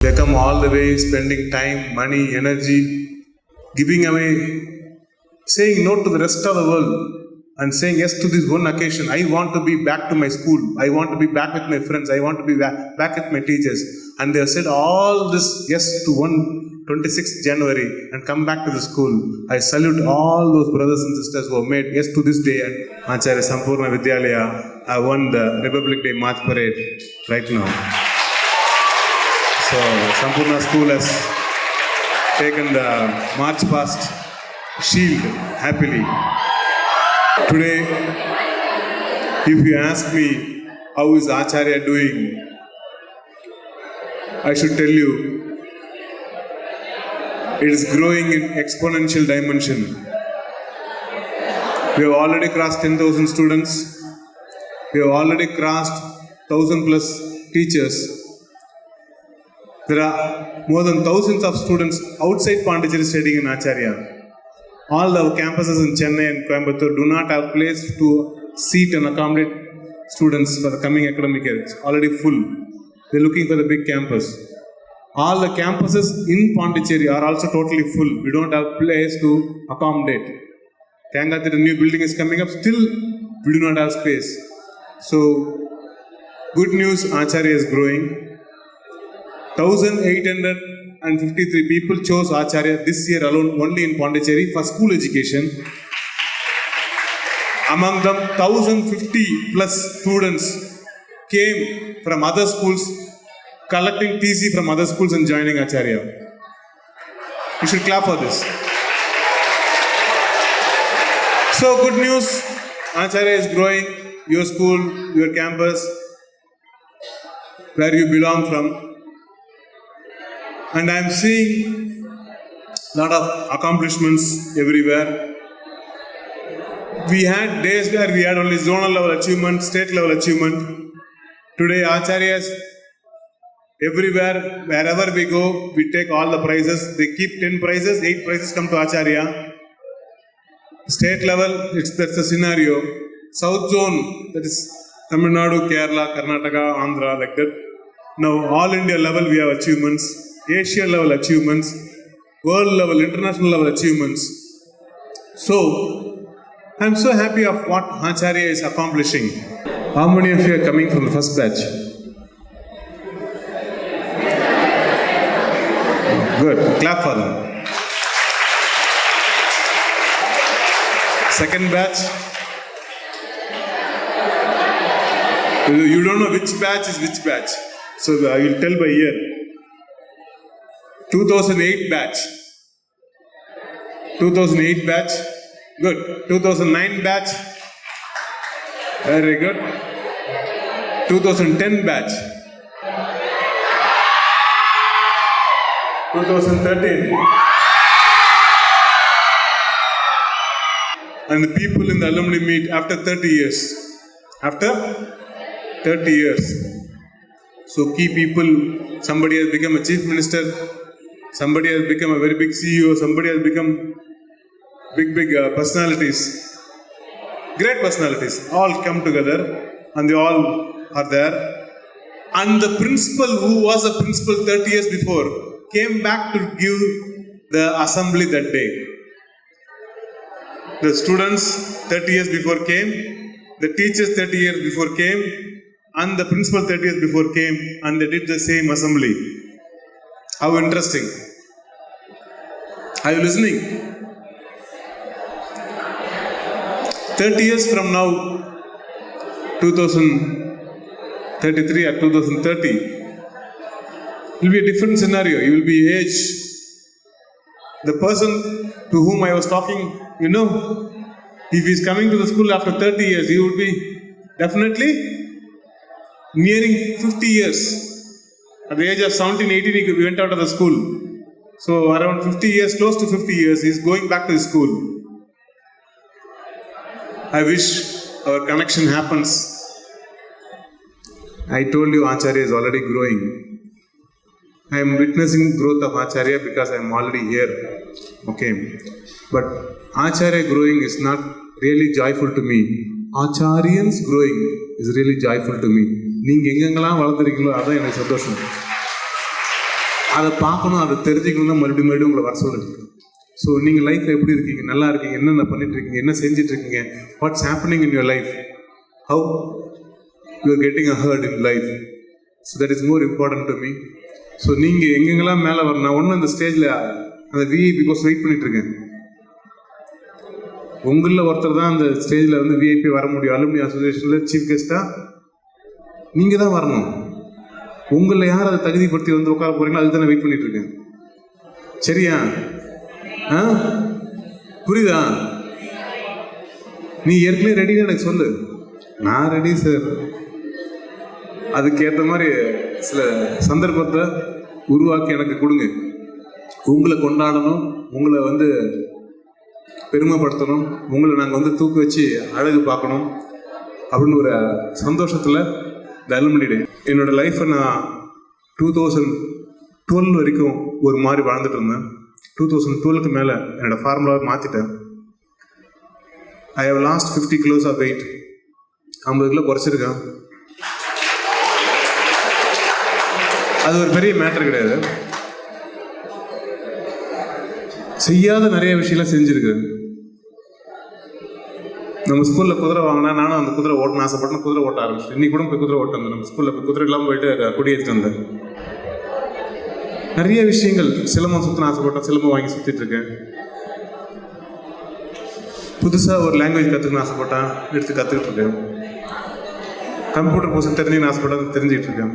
They come all the way, spending time, money, energy, giving away, saying no to the rest of the world and saying yes to this one occasion. I want to be back to my school. I want to be back with my friends. I want to be back with my teachers. And they have said all this yes to 26th January and come back to the school. I salute all those brothers and sisters who have made yes to this day. And Acharya Sampurna Vidyalaya won the Republic Day March Parade right now. So Sampurna School has taken the March Past shield happily. Today, if you ask me how is Acharya doing, I should tell you it is growing in exponential dimension. We have already crossed 10,000 students. We have already crossed 1,000 plus teachers. There are more than thousands of students outside Pondicherry studying in Acharya. All the campuses in Chennai and Coimbatore do not have place to seat and accommodate students for the coming academic year. It's already full. They're looking for the big campus. All the campuses in Pondicherry are also totally full. We don't have place to accommodate. Kangathir, the new building is coming up. Still, we do not have space. So, good news, Acharya is growing. 1,853 people chose Acharya this year alone only in Pondicherry for school education. Among them, 1,050 plus students came from other schools, collecting TC from other schools and joining Acharya. You should clap for this. So good news, Acharya is growing. Your school, your campus, where you belong from. And I am seeing a lot of accomplishments everywhere. We had days where we had only zonal level achievement, state level achievement. Today, Acharyas, everywhere, wherever we go, we take all the prizes. They keep 10 prizes, 8 prizes come to Acharya. State level, that's the scenario. South zone, that is Tamil Nadu, Kerala, Karnataka, Andhra, like that. Now, all India level, we have achievements. Asia level achievements, world level, international level achievements. So, I am so happy of what Acharya is accomplishing. How many of you are coming from the first batch? Good, clap for them. Second batch. You don't know which batch is which batch. So, I will tell by year. 2008 batch. 2008 batch. Good. 2009 batch. Very good. 2010 batch. 2013. And the people in the alumni meet after 30 years. After 30 years. So key people, somebody has become a chief minister. Somebody has become a very big CEO, somebody has become big personalities, great personalities, all come together and they all are there. And the principal who was a principal 30 years before came back to give the assembly that day. The students 30 years before came, the teachers 30 years before came, and the principal 30 years before came and they did the same assembly. How interesting. Are you listening? 30 years from now, 2033 or 2030, it will be a different scenario. You will be age. The person to whom I was talking, if he is coming to the school after 30 years, he would be definitely nearing 50 years. At the age of 17, 18, he went out of the school. So around 50 years, close to 50 years, he is going back to the school. I wish our connection happens. I told you Acharya is already growing. I am witnessing growth of Acharya because I am already here. Okay. But Acharya growing is not really joyful to me. Acharyans growing is really joyful to me. நீங்கள் எங்கெங்கெல்லாம் வளர்ந்துருக்கீங்களோ அதான் எனக்கு சந்தோஷம். அதை பார்க்கணும், அதை தெரிஞ்சுக்கணும் தான் மறுபடியும் உங்களை வர சொல்லுங்க. ஸோ நீங்கள் லைஃப்பில் எப்படி இருக்கீங்க, நல்லா இருக்கீங்க, என்னென்ன பண்ணிட்டு இருக்கீங்க, என்ன செஞ்சுட்டு இருக்கீங்க, what's happening in your life, how you are getting ahead in life. So that is more important to me. So நீங்கள் எங்கெங்கெல்லாம் மேலே வரணும், நான் ஒன்றும் அந்த ஸ்டேஜில் அந்த விஐபி கோர்ஸ் வெயிட் பண்ணிட்டுருக்கேன். உங்களில் ஒருத்தர் தான் அந்த ஸ்டேஜில் வந்து விஐபி வர முடியும். அலுமினி அசோசியேஷனில் சீஃப் கெஸ்ட்டாக நீங்கள் தான் வரணும். உங்களை யார் அதை தகுதிப்படுத்தி வந்து உட்கார போகிறீங்களோ அதுக்கு தான் வெயிட் பண்ணிட்டுருக்கேன். சரியா? புரியுதா? நீ ஏற்கனவே ரெடின்னு எனக்கு சொல்லு. நான் ரெடி சார். அதுக்கேற்ற மாதிரி சில சந்தர்ப்பத்தை உருவாக்கி எனக்கு கொடுங்க. உங்களை கொண்டாடணும், உங்களை வந்து பெருமைப்படுத்தணும், உங்களை நாங்கள் வந்து தூக்கி வச்சு அழகு பார்க்கணும் அப்படின்னு ஒரு சந்தோஷத்தில் இந்த அலுமினி டே. என்னோடய லைஃப்பை நான் 2012 வரைக்கும் ஒரு மாதிரி வாழ்ந்துட்டு இருந்தேன். 2012க்கு மேலே என்னோடய ஃபார்முலாவை மாற்றிட்டேன். I have lost 50 kilos of weight. 50 kilo குறைச்சிருக்கேன். அது ஒரு பெரிய மேட்டர் கிடையாது. செய்யாத நிறைய விஷயம்லாம் செஞ்சுருக்கேன். நம்ம ஸ்கூலில் குதிரை வாங்கினா நானும் அந்த குதிரை ஓட்டணும் ஆசைப்பட்டேன். குதிரை ஓட்ட ஆரம்பிச்சேன். இன்னைக்கு கூட போய் குதிரை ஓட்ட வந்தேன். நம்ம ஸ்கூலில் போய் குதிரை இல்லாமல் போயிட்டு குடியேற்றிட்டு வந்தேன். நிறைய விஷயங்கள். சிலம்பம் சுற்றின ஆசைப்பட்டேன், சிலம்பம் வாங்கி சுற்றிட்டு இருக்கேன். புதுசாக ஒரு லாங்குவேஜ் கற்றுக்கணும்னு ஆசைப்பட்டேன், எடுத்து கற்றுக்கிட்டு இருக்கேன். கம்ப்யூட்டர் கோர்ஸ் தெரிஞ்சுக்கணும்னு ஆசைப்பட்டேன், தெரிஞ்சுக்கிட்டு இருக்கேன்.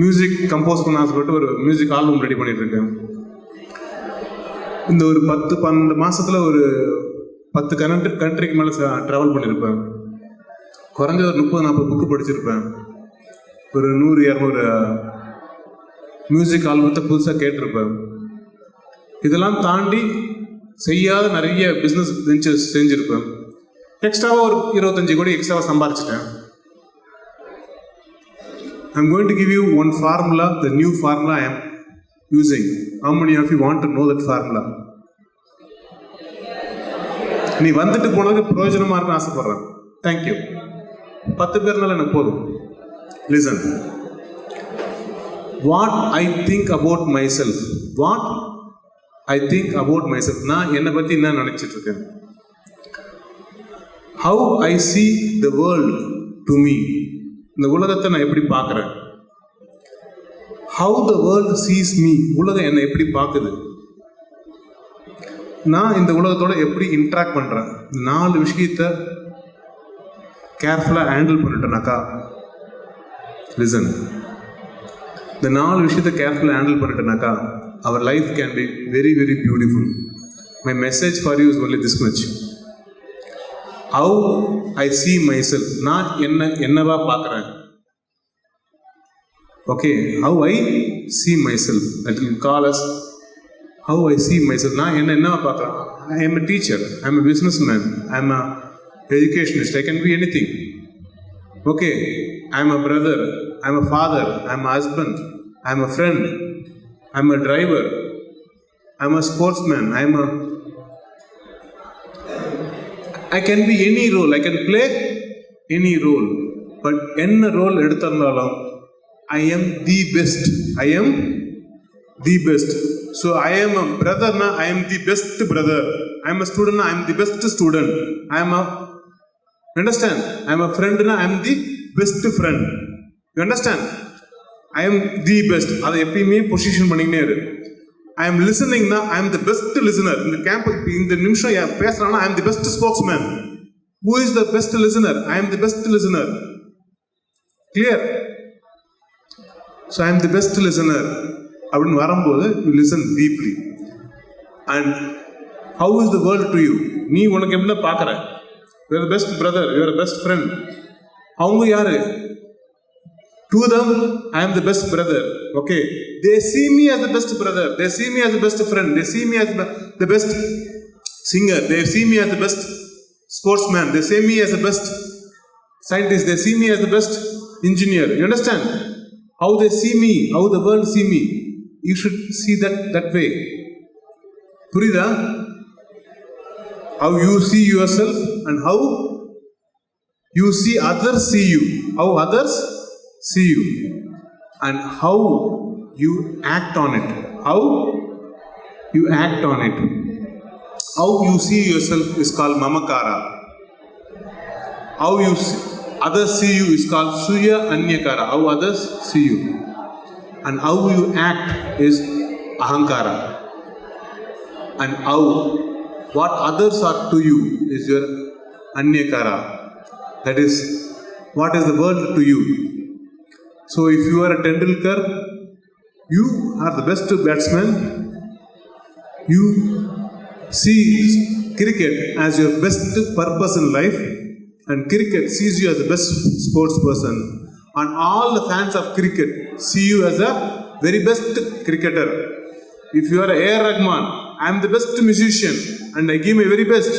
மியூசிக் கம்போஸ் பண்ண ஆசைப்பட்டு ஒரு மியூசிக் ஆல்பம் ரெடி பண்ணிட்டு இருக்கேன். இந்த ஒரு 10-12 மாதத்தில் ஒரு 10 கண்ட்ரிக்கு மேலே ட்ராவல் பண்ணியிருப்பேன். குறைஞ்ச ஒரு 30-40 புக்கு படிச்சிருப்பேன். ஒரு 100-200 மியூசிக் ஆல்பத்தை புதுசாக கேட்டிருப்பேன். இதெல்லாம் தாண்டி செய்யாத நிறைய பிஸ்னஸ் வெஞ்சர்ஸ் செஞ்சுருப்பேன். எக்ஸ்ட்ராவாக ஒரு 25 கோடி எக்ஸ்ட்ராவாக சம்பாரிச்சிட்டேன். I'm going to give you one formula, the new formula I am using. How many of you want to know that formula? நீ வந்துட்டு போனதுக்கு பிரயோஜனமாக இருக்குன்னு ஆசைப்படுறேன். தேங்க்யூ. 10 பேர்னால எனக்கு போதும். Listen. What I think about my self. What I think about my self. நான் என்னை பற்றி என்ன நினச்சிட்டு இருக்கேன். How I see the world to me. இந்த உலகத்தை நான் எப்படி பார்க்குறேன். How the world cheese me. உலகம் என்னை எப்படி பார்க்குது. நான் இந்த உலகத்தோட எப்படி இன்ட்ராக்ட் பண்ணுறேன். 4 விஷயத்தை கேர்ஃபுல்லாக ஹேண்டில் பண்ணிட்டேனாக்கா, லிசன், இந்த 4 விஷயத்தை கேர்ஃபுல்லாக ஹேண்டில் பண்ணிட்டேனாக்கா அவர் life can be very very beautiful. My message for you is only this much. How I see myself. நான் என்னவா பார்க்குறேன். Okay, how I see myself. that will call us how I see myself. நான் என்னவா பார்க்குறேன். I am a teacher, I am a businessman, I am a educationist, I can be anything. Okay, I am a brother, I am a father, I am a husband, I am a friend, I am a driver, I am a sportsman, I can be any role, I can play any role. But என்ன role எடுத்திருந்தாலும் I am the best. I am the best. So I am a brother na, I am the best brother. I am a student na, I am the best student. I am a, understand? I am a friend na, I am the best friend. You understand? I am the best. அதை எப்பயுமே position பண்ணிக்கினே இரு. I am listening na, I am the best listener. இந்த camp இந்த நிமிஷம் பேசுறானா I am the best spokesman. Who is the best listener? I am the best listener. Clear? So I am the best listener. அப்படின்னு வரும்போது you listen deeply. And how is the world to you? நீ உனக்கு எப்படி பார்க்குற. You are the best brother, you are the best friend. அவங்க யாரு? To them, I am the best brother. Okay, they see me as the best brother, they see me as the best friend, they see me as the best singer, they see me as the best sportsman, they see me as the best scientist, they see me as the best engineer. You understand? How they see me, how the world see me. You should see that way. புரியுதா? How you see yourself and how you see others see you. How others see you and how you act on it. How? You act on it. How you see yourself is called mamakara. How you others see you is called suya anyakara. How others see you. And how you act is ahankara. And how what others are to you is your anyakara. That is what is the world to you. So if you are a Tendulkar, you are the best batsman. You see cricket as your best purpose in life, and cricket sees you as the best sports person. And all the fans of cricket see you as a very best cricketer. If you are A.R. Rahman, I am the best musician and I give my very best.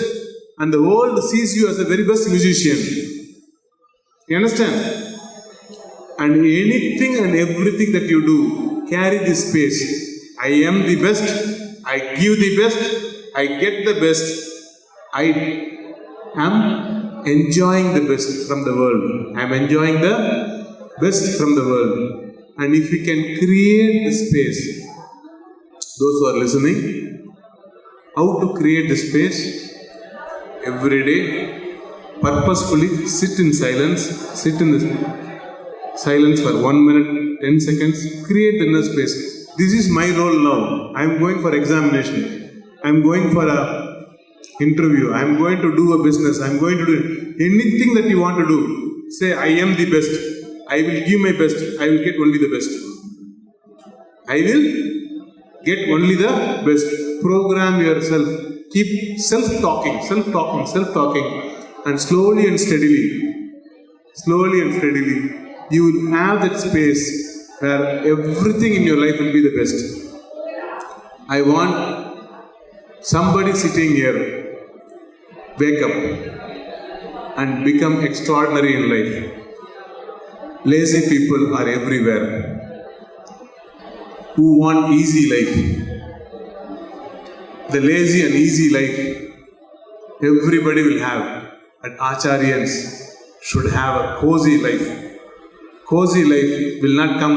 And the world sees you as the very best musician. You understand? And anything and everything that you do, carry this space. I am the best. I give the best. I get the best. I am enjoying the best from the world. I am enjoying the best from the world. And if we can create the space, those who are listening, how to create the space? Every day, purposefully sit in silence, sit in the silence for 1 minute, 10 seconds, create the inner space. This is my role now. I am going for examination. I am going for a interview. I am going to do a business. I am going to do anything that you want to do. Say, I am the best. I will give my best. I will get only the best. I will get only the best. Program yourself. Keep self-talking, and slowly and steadily, you will have that space where everything in your life will be the best. I want somebody sitting here, wake up and become extraordinary in life. Lazy people are everywhere who want easy life. The lazy and easy life everybody will have, but Acharyans should have a cozy life. Cozy life will not come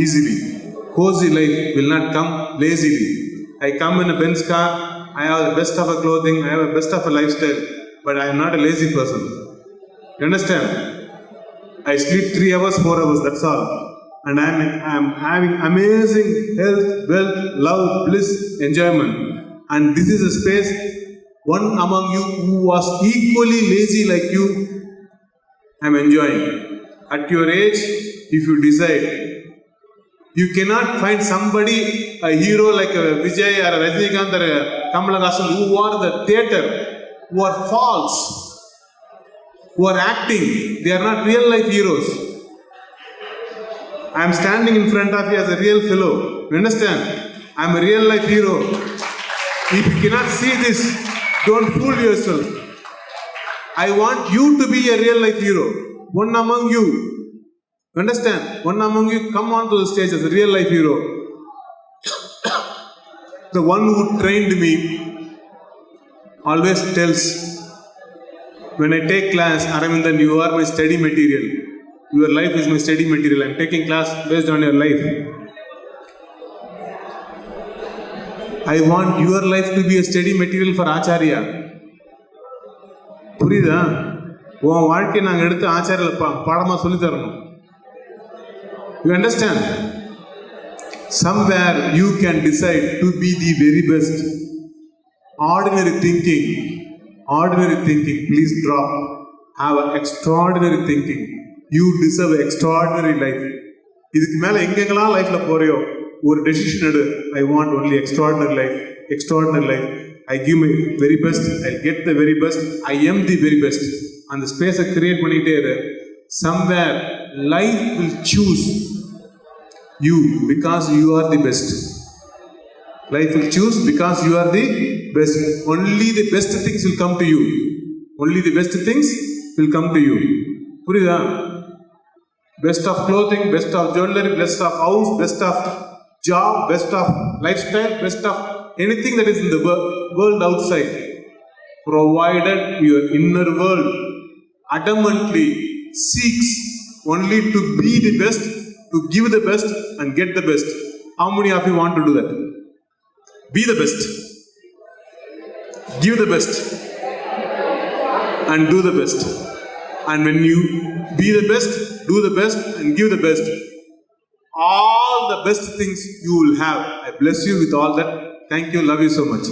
easily. Cozy life will not come lazily. I come in a Benz car, I have the best of a clothing, I have the best of a lifestyle, but I am not a lazy person. You understand? I sleep 3 hours, 4 hours, that's all. And I am having amazing health, wealth, love, bliss, enjoyment. And this is a space, one among you who was equally lazy like you, I am enjoying. At your age, if you decide, you cannot find somebody, a hero like a Vijay or a Rajinikanth or a Kamal Haasan who are the theatre, who are false, who are acting. They are not real life heroes. I am standing in front of you as a real fellow. You understand? I am a real life hero. If you cannot see this, don't fool yourself. I want you to be a real life hero. One among you. Understand? One among you come onto the stage as a real life hero. The one who trained me always tells, when I take class, Aravindan, you are my study material. Your life is my study material. I am taking class based on your life. I want your life to be a study material for Acharya. புரியுதா? உன் வாழ்க்கையை நாங்கள் எடுத்து ஆச்சாரியில் பாடமாக சொல்லித்தரணும். You understand? Somewhere you can decide to be the very best. Ordinary thinking, please drop. Have an extraordinary thinking. You deserve extraordinary life. இதுக்கு மேலே எங்கெங்கெல்லாம் லைஃப்பில் போறியோ ஒரு டெசிஷன் எடு. I want only extraordinary life. I give my very best. I'll get the very best. I am the very best. அந்த ஸ்பேஸை create பண்ணிட்டே இரு. Somewhere life will choose you because you are the best. Life will choose because you are the best. Only the best things will come to you. Only the best things will come to you. புரியுதா? Best of clothing, best of jewelry, best of house, best of job, best of lifestyle, best of anything that is in the world outside. Provided your inner world adamantly seeks only to be the best, to give the best and get the best. How many of you want to do that? Be the best. Give the best. And do the best. And when you be the best, do the best, and give the best, all the best things you will have. I bless you with all that. Thank you. Love you so much.